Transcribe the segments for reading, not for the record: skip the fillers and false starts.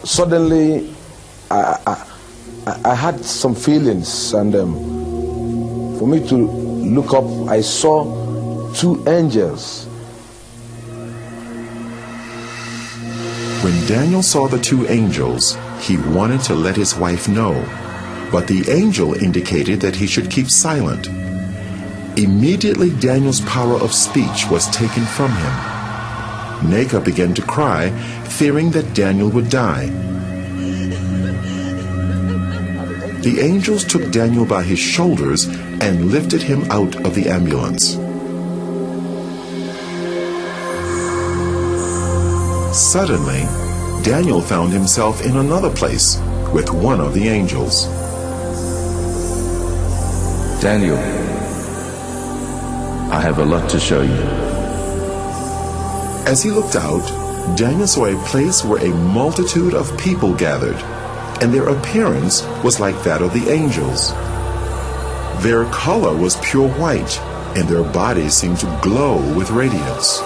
Suddenly, I had some feelings, and for me to look up, I saw two angels. When Daniel saw the two angels, he wanted to let his wife know, but the angel indicated that he should keep silent. Immediately, Daniel's power of speech was taken from him. Neka began to cry, fearing that Daniel would die. The angels took Daniel by his shoulders and lifted him out of the ambulance. Suddenly, Daniel found himself in another place with one of the angels. Daniel, I have a lot to show you. As he looked out, Daniel saw a place where a multitude of people gathered, and their appearance was like that of the angels. Their color was pure white, and their bodies seemed to glow with radiance.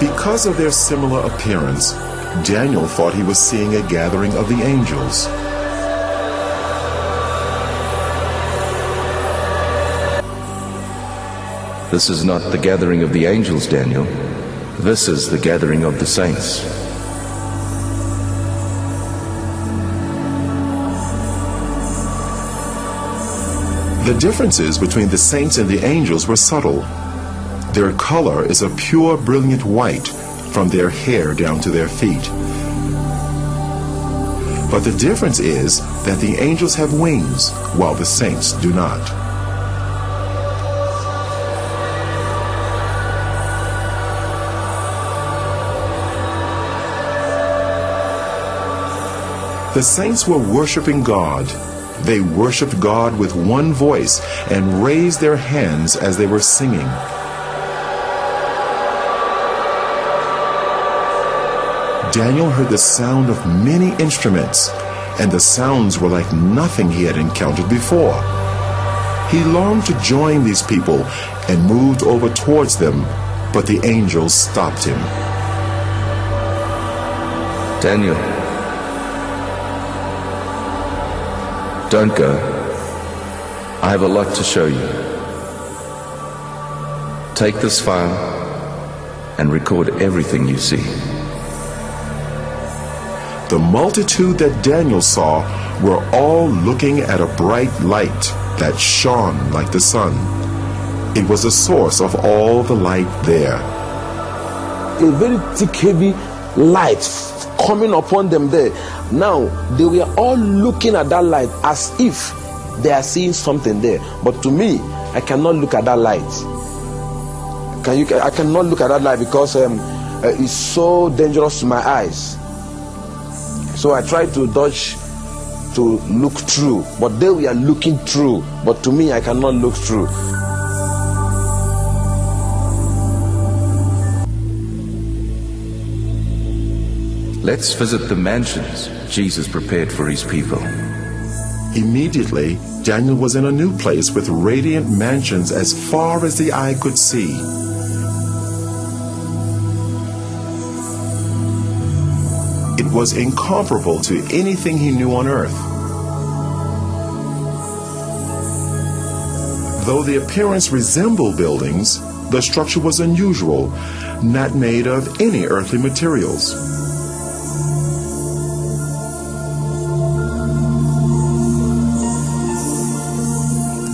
Because of their similar appearance, Daniel thought he was seeing a gathering of the angels. This is not the gathering of the angels, Daniel. This is the gathering of the saints. The differences between the saints and the angels were subtle. Their color is a pure, brilliant white from their hair down to their feet. But the difference is that the angels have wings, while the saints do not. The saints were worshiping God. They worshiped God with one voice and raised their hands as they were singing. Daniel heard the sound of many instruments, and the sounds were like nothing he had encountered before. He longed to join these people and moved over towards them, but the angels stopped him. Daniel, don't go. I have a lot to show you. Take this file and record everything you see. The multitude that Daniel saw were all looking at a bright light that shone like the sun. It was the source of all the light there. A very thick, heavy light coming upon them there. Now, they were all looking at that light as if they are seeing something there. But to me, I cannot look at that light. I cannot look at that light because it's so dangerous to my eyes. So I tried to dodge to look through, but they were looking through. But to me, I cannot look through. Let's visit the mansions Jesus prepared for his people. Immediately, Daniel was in a new place with radiant mansions as far as the eye could see. It was incomparable to anything he knew on earth. Though the appearance resembled buildings, the structure was unusual, not made of any earthly materials.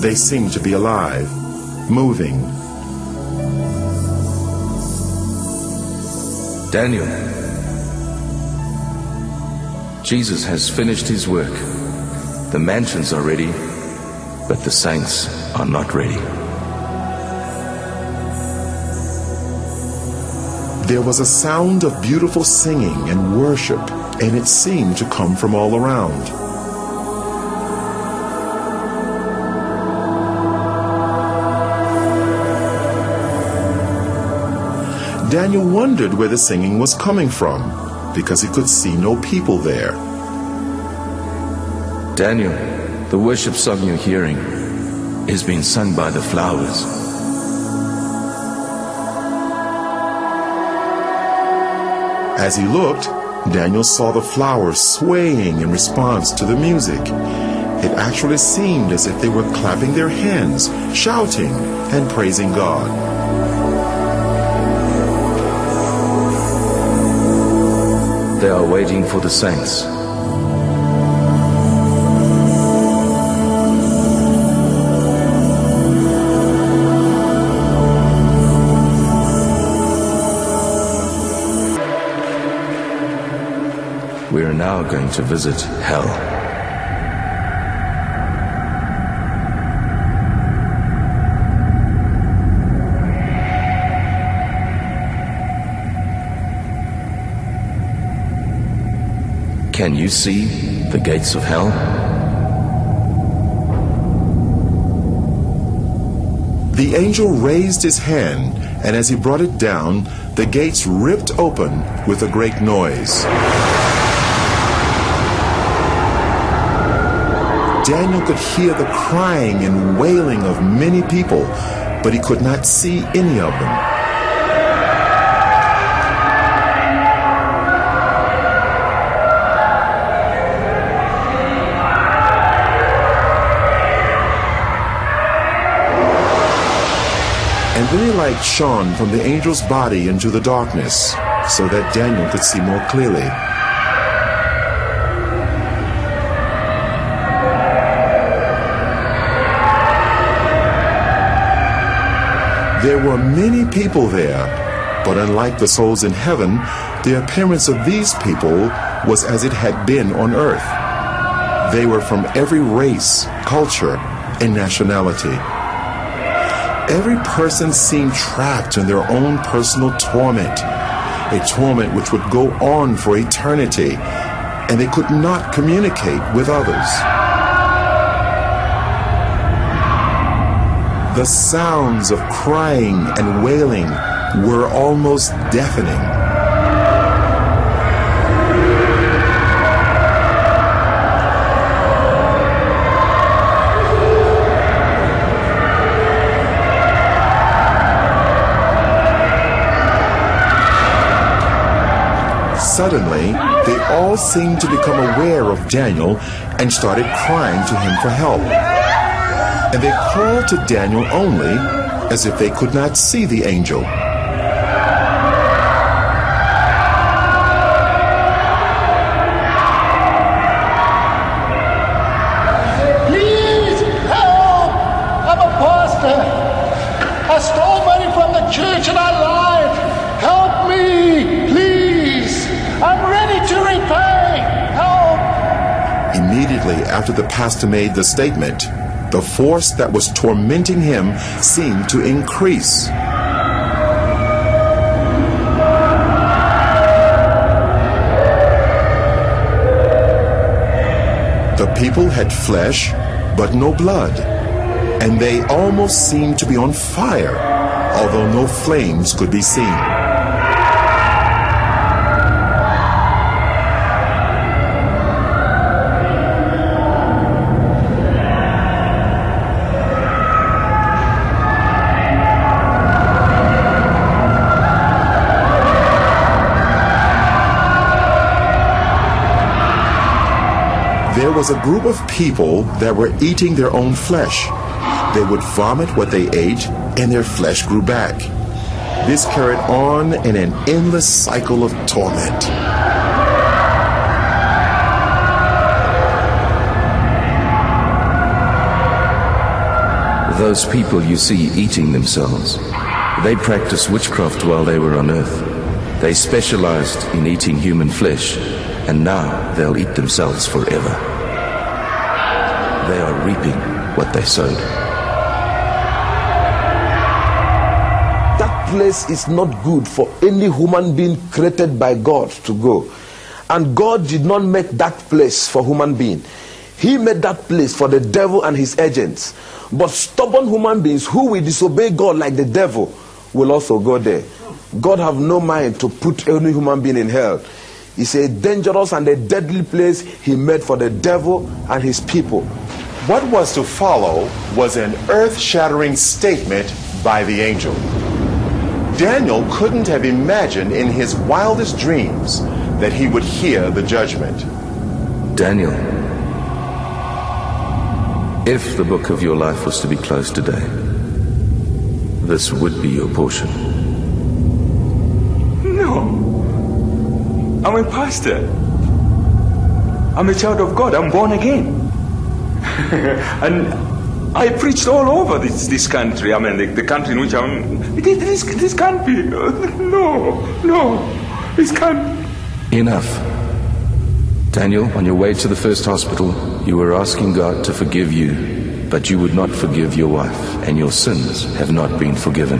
They seemed to be alive, moving. Daniel, Jesus has finished his work. The mansions are ready, but the saints are not ready. There was a sound of beautiful singing and worship, and it seemed to come from all around. Daniel wondered where the singing was coming from. because he could see no people there. Daniel, the worship song you're hearing is being sung by the flowers. As he looked, Daniel saw the flowers swaying in response to the music. It actually seemed as if they were clapping their hands, shouting, and praising God. They are waiting for the saints. We are now going to visit hell. Can you see the gates of hell? The angel raised his hand, and as he brought it down, the gates ripped open with a great noise. Daniel could hear the crying and wailing of many people, but he could not see any of them. And then a light shone from the angel's body into the darkness, so that Daniel could see more clearly. There were many people there, but unlike the souls in heaven, the appearance of these people was as it had been on earth. They were from every race, culture, and nationality. Every person seemed trapped in their own personal torment, a torment which would go on for eternity, and they could not communicate with others. The sounds of crying and wailing were almost deafening. Suddenly, they all seemed to become aware of Daniel and started crying to him for help. And they called to Daniel only as if they could not see the angel. Please help! I'm a pastor. I stole money from the church and I lied. Help me, please. I'm ready to repay. Help! Immediately after the pastor made the statement, the force that was tormenting him seemed to increase. The people had flesh, but no blood, and they almost seemed to be on fire, although no flames could be seen. There was a group of people that were eating their own flesh. They would vomit what they ate, and their flesh grew back. This carried on in an endless cycle of torment. Those people you see eating themselves, they practiced witchcraft while they were on earth. They specialized in eating human flesh, and now they'll eat themselves forever. They are reaping what they sowed. That place is not good for any human being created by God to go. And God did not make that place for human being. He made that place for the devil and his agents. But stubborn human beings who will disobey God like the devil will also go there. God have no mind to put any human being in hell. It's a dangerous and a deadly place he made for the devil and his people. What was to follow was an earth-shattering statement by the angel. Daniel couldn't have imagined in his wildest dreams that he would hear the judgment. Daniel, if the book of your life was to be closed today, this would be your portion. No. I'm a pastor. I'm a child of God. I'm born again. And I preached all over this country. I mean, the country in which I'm... This can't be. No. This can't. Enough. Daniel, on your way to the first hospital, you were asking God to forgive you, but you would not forgive your wife, and your sins have not been forgiven.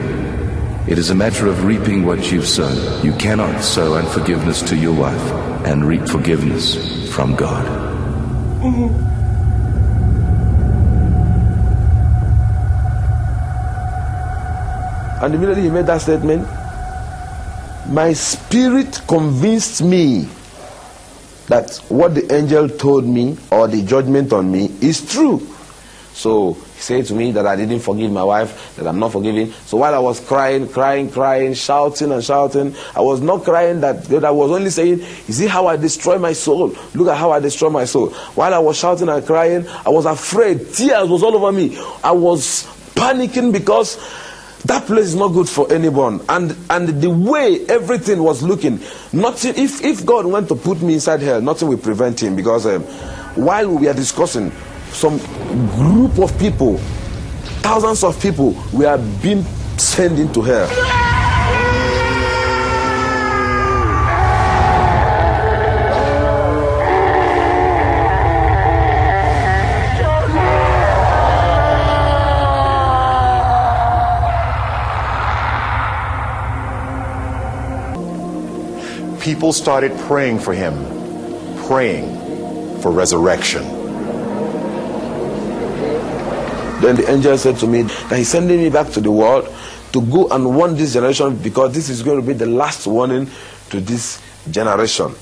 It is a matter of reaping what you've sown. You cannot sow unforgiveness to your wife and reap forgiveness from God. And immediately he made that statement, my spirit convinced me that what the angel told me, or the judgment on me, is true. So he said to me that I didn't forgive my wife, that I'm not forgiving. So while I was crying, shouting, I was not crying that I was only saying, you see how I destroy my soul? Look at how I destroy my soul. While I was shouting and crying, I was afraid. Tears was all over me. I was panicking because that place is not good for anyone. And the way everything was looking, nothing. If God went to put me inside hell, nothing will prevent him. Because while we are discussing, some group of people, thousands of people, were being sent into hell. People started praying for him, praying for resurrection. Then the angel said to me that he's sending me back to the world to go and warn this generation, because this is going to be the last warning to this generation.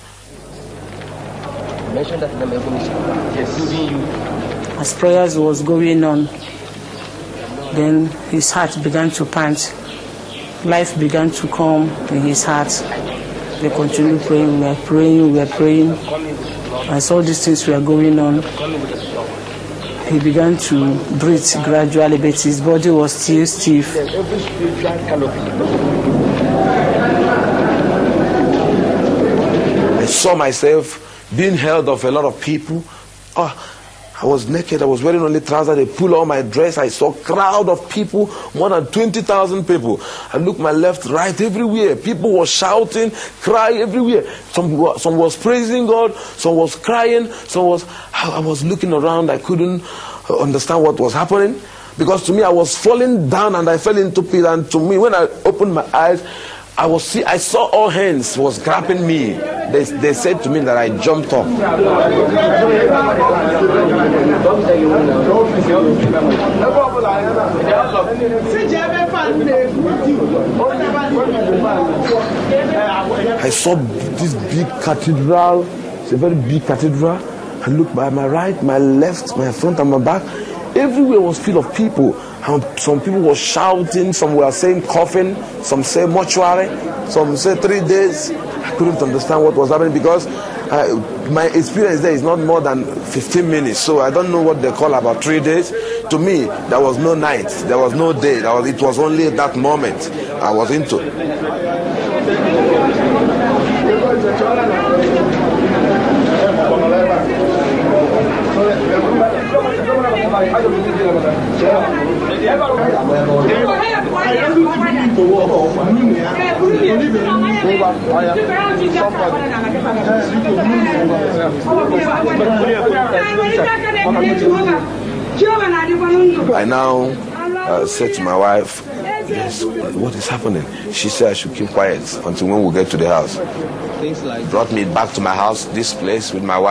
As prayers was going on, then his heart began to pant. Life began to come in his heart. They continued praying, we were praying. As all these things were going on, he began to breathe gradually, but his body was still stiff. I saw myself being held of a lot of people. I was naked, I was wearing only trousers, they pulled all my dress. I saw a crowd of people, more than 20,000 people. I looked my left, right, everywhere. People were shouting, crying everywhere. Some was praising God, some was crying, I was looking around, I couldn't understand what was happening. Because to me, I was falling down and I fell into pit. And to me, when I opened my eyes, I saw all hands was grabbing me. They said to me that I jumped up. I saw this big cathedral. It's a very big cathedral. I looked by my right, my left, my front and my back. Everywhere was full of people. And some people were shouting, some were saying coffin, some say mortuary, some say 3 days. I couldn't understand what was happening because my experience there is not more than 15 minutes. So I don't know what they call about 3 days. To me, there was no night, there was no day. It was only that moment I was into. I now said to my wife, yes, what is happening? She said I should keep quiet until when we get to the house. Brought me back to my house, this place with my wife.